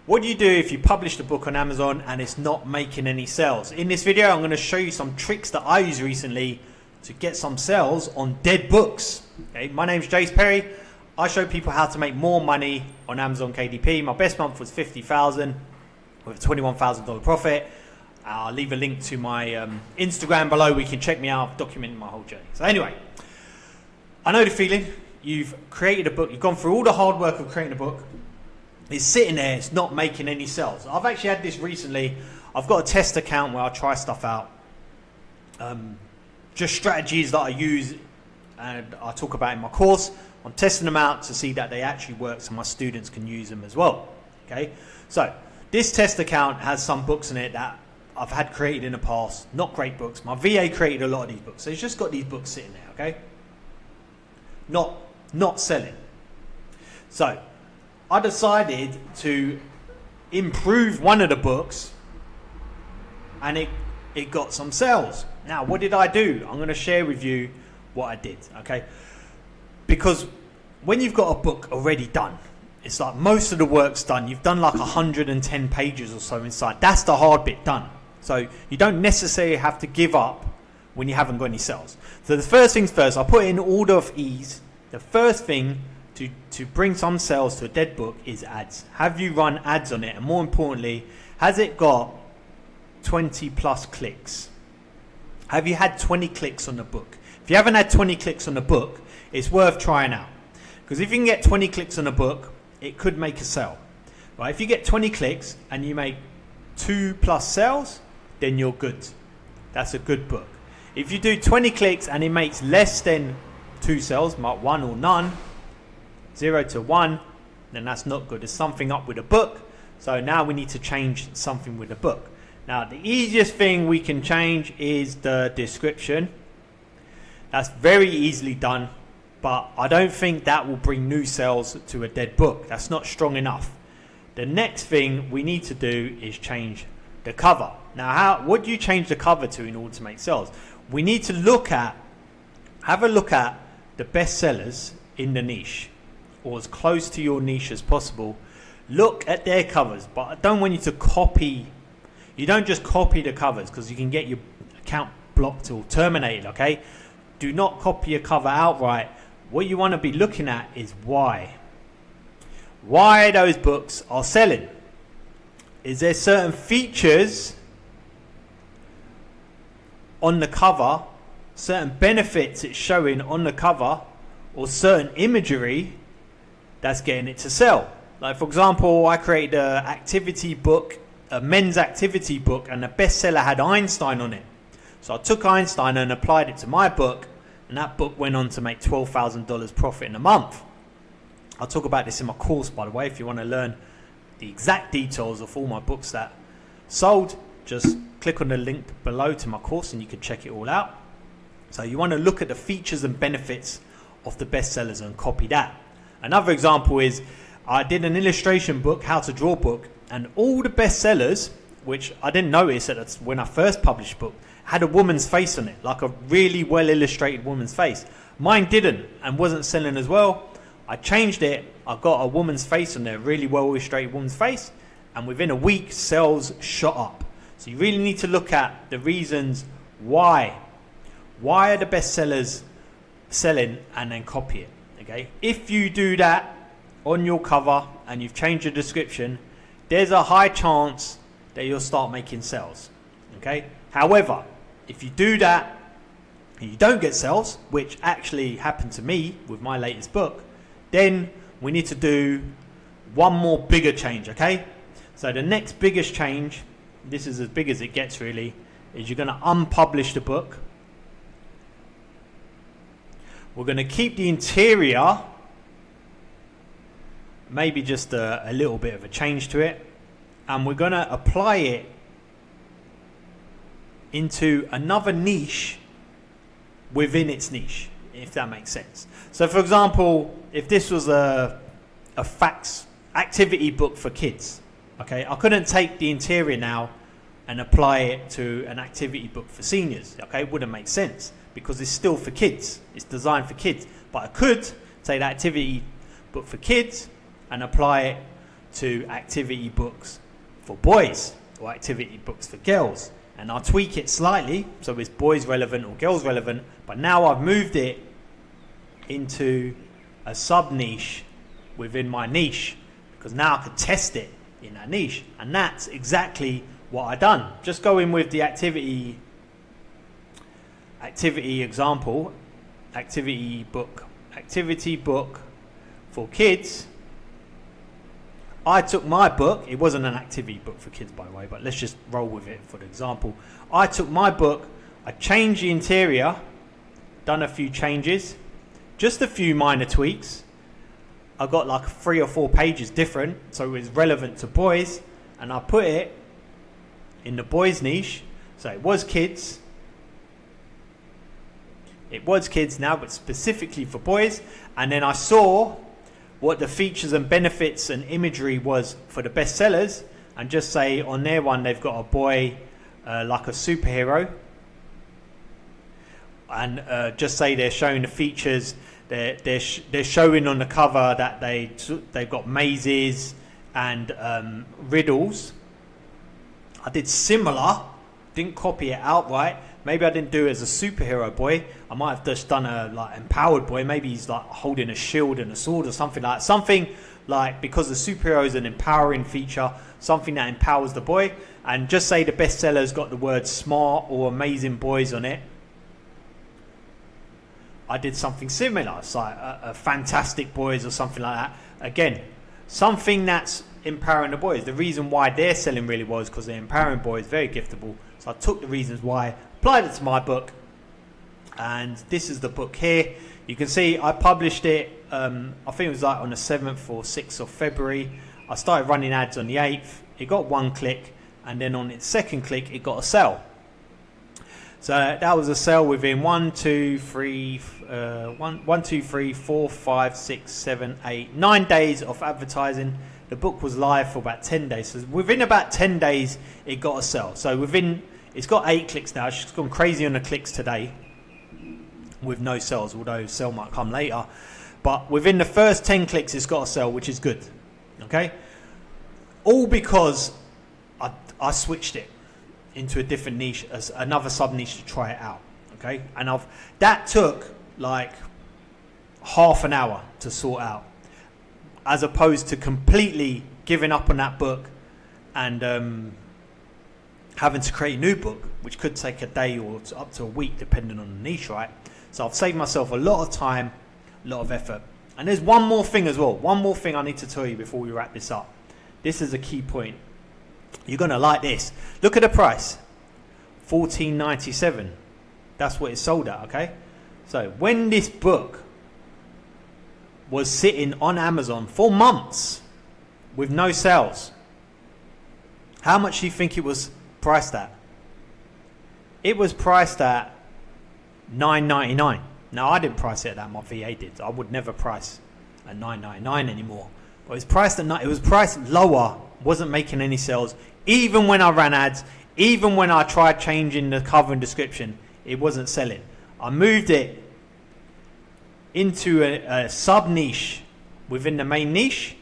What do you do if you published a book on Amazon and it's not making any sales? In this video, I'm going to show you some tricks that I used recently to get some sales on dead books. Okay, my name's Jace Perry. I show people how to make more money on Amazon KDP. My best month was $50,000 with a $21,000 profit. I'll leave a link to my Instagram below. We can check me out. I've documented my whole journey. So anyway, I know the feeling. You've created a book. You've gone through all the hard work of creating a book. It's sitting there, it's not making any sales. I've actually had this recently. I've got a test account where I try stuff out. Just strategies that I use and I talk about in my course. I'm testing them out to see that they actually work so my students can use them as well. Okay, so this test account has some books in it that I've had created in the past. Not great books. My VA created a lot of these books. So it's just got these books sitting there, okay? Not selling. So I decided to improve one of the books and it got some sales. Now, what did I do? I'm going to share with you what I did, okay? Because when you've got a book already done, it's like most of the work's done. You've done like 110 pages or so inside. That's the hard bit done. So you don't necessarily have to give up when you haven't got any sales. So the first things first, I'll put it in order of ease. The first thing to bring some sales to a dead book is ads. Have you run ads on it? And more importantly, has it got 20 plus clicks? Have you had 20 clicks on the book? If you haven't had 20 clicks on the book, it's worth trying out. Because if you can get 20 clicks on a book, it could make a sale. Right? If you get 20 clicks and you make 2 plus sales, then you're good. That's a good book. If you do 20 clicks and it makes less than 2 sales, mark 1 or none, 0 to 1, then that's not good. There's something up with the book. So now we need to change something with the book. Now the easiest thing we can change is the description. That's very easily done, but I don't think that will bring new sales to a dead book. That's not strong enough. The next thing we need to do is change the cover. Now what do you change the cover to in order to make sales? We need to have a look at the best sellers in the niche, or as close to your niche as possible. Look at their covers, but I don't want you to copy. You don't just copy the covers because you can get your account blocked or terminated, okay? Do not copy a cover outright. What you want to be looking at is why those books are selling. Is there certain features on the cover, certain benefits it's showing on the cover, or certain imagery that's getting it to sell? Like for example, I created an activity book, a men's activity book, and the bestseller had Einstein on it. So I took Einstein and applied it to my book, and that book went on to make $12,000 profit in a month. I'll talk about this in my course, by the way. If you want to learn the exact details of all my books that sold, just click on the link below to my course and you can check it all out. So you want to look at the features and benefits of the bestsellers and copy that. Another example is I did an illustration book, how to draw book, and all the bestsellers, which I didn't notice that when I first published the book, had a woman's face on it, like a really well illustrated woman's face. Mine didn't and wasn't selling as well. I changed it. I got a woman's face on there, really well illustrated woman's face, and within a week sales shot up. So you really need to look at the reasons why are the bestsellers selling, and then copy it. Okay, if you do that on your cover and you've changed your description, there's a high chance that you'll start making sales. Okay, however, if you do that and you don't get sales, which actually happened to me with my latest book, then we need to do one more bigger change. Okay, so the next biggest change, this is as big as it gets really, is you're going to unpublish the book. We're going to keep the interior, maybe just a little bit of a change to it, and we're going to apply it into another niche within its niche, if that makes sense. So for example, if this was a facts activity book for kids, okay, I couldn't take the interior now and apply it to an activity book for seniors. Okay, it wouldn't make sense because it's still for kids. It's designed for kids. But I could take that activity book for kids and apply it to activity books for boys or activity books for girls. And I'll tweak it slightly so it's boys relevant or girls relevant, but now I've moved it into a sub niche within my niche, because now I can test it in that niche. And that's exactly what I done. Just going with the activity example, activity book for kids. I took my book, it wasn't an activity book for kids by the way, but let's just roll with it for the example. I took my book, I changed the interior, done a few changes, just a few minor tweaks. I got like 3 or 4 pages different, so it was relevant to boys, and I put it in the boys niche. So it was kids now, but specifically for boys. And then I saw what the features and benefits and imagery was for the bestsellers, and just say on their one they've got a boy like a superhero, and just say they're showing the features. They're showing on the cover that they've got mazes and riddles. I did similar, didn't copy it outright. Maybe I didn't do it as a superhero boy. I might have just done a like empowered boy. Maybe he's like holding a shield and a sword or something like that. Something like, because the superhero is an empowering feature, something that empowers the boy. And just say the bestseller's got the word smart or amazing boys on it. I did something similar. It's like a fantastic boys or something like that. Again, something that's empowering the boys. The reason why they're selling really well is because they're empowering boys, very giftable. So I took the reasons why, applied it to my book, and this is the book here. You can see I published it, I think it was like on the 7th or 6th of February. I started running ads on the 8th. It got 1 click, and then on its 2nd click, it got a sell. So that was a sell within 1, 2, 3, 4, 5, 6, 7, 8, 9 days of advertising. The book was live for about 10 days. So within about 10 days, it got a sell. So it's got 8 clicks now. It's gone crazy on the clicks today with no sales, although sell might come later. But within the first 10 clicks, it's got a sell, which is good. Okay? All because I switched it into a different niche, as another sub niche to try it out. Okay? And that took like half an hour to sort out, as opposed to completely giving up on that book and having to create a new book, which could take a day or up to a week, depending on the niche, right? So I've saved myself a lot of time, a lot of effort. And there's one more thing as well. One more thing I need to tell you before we wrap this up. This is a key point. You're going to like this. Look at the price. $14.97. That's what it sold at, okay? So when this book was sitting on Amazon for months with no sales, how much do you think it was priced at? It was priced at $9.99. Now, I didn't price it at that, my VA did. I would never price at $9.99 anymore. But it was priced at it was priced lower, wasn't making any sales. Even when I ran ads, even when I tried changing the cover and description, it wasn't selling. I moved it into a sub niche within the main niche.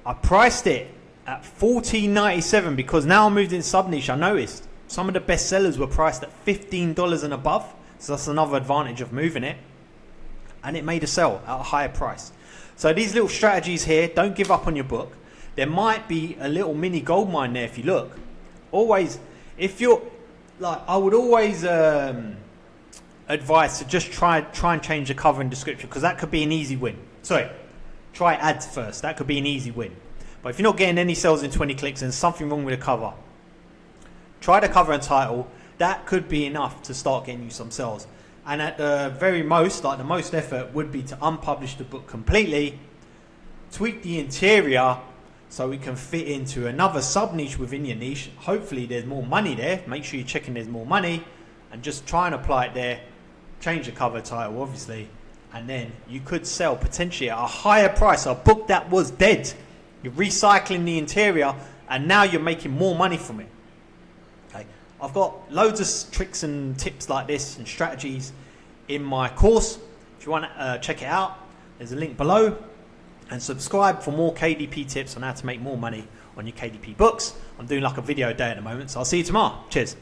I priced it at $14.97 because now I moved in sub niche. I noticed some of the best sellers were priced at $15 and above. So that's another advantage of moving it. And it made a sell at a higher price. So these little strategies here, don't give up on your book. There might be a little mini gold mine there if you look. Always, if you're like, I would always advise to just try and change the cover and description, because that could be an easy win. Sorry, try ads first. That could be an easy win. But if you're not getting any sales in 20 clicks and something wrong with the cover, try the cover and title. That could be enough to start getting you some sales. And at the very most, like the most effort would be to unpublish the book completely, tweak the interior so it can fit into another sub niche within your niche. Hopefully there's more money there. Make sure you're checking there's more money, and just try and apply it there. Change the cover title, obviously, and then you could sell potentially at a higher price a book that was dead. You're recycling the interior, and now you're making more money from it. Okay, I've got loads of tricks and tips like this and strategies in my course. If you want to check it out, there's a link below. and subscribe for more KDP tips on how to make more money on your KDP books. I'm doing like a video a day at the moment, so I'll see you tomorrow. Cheers.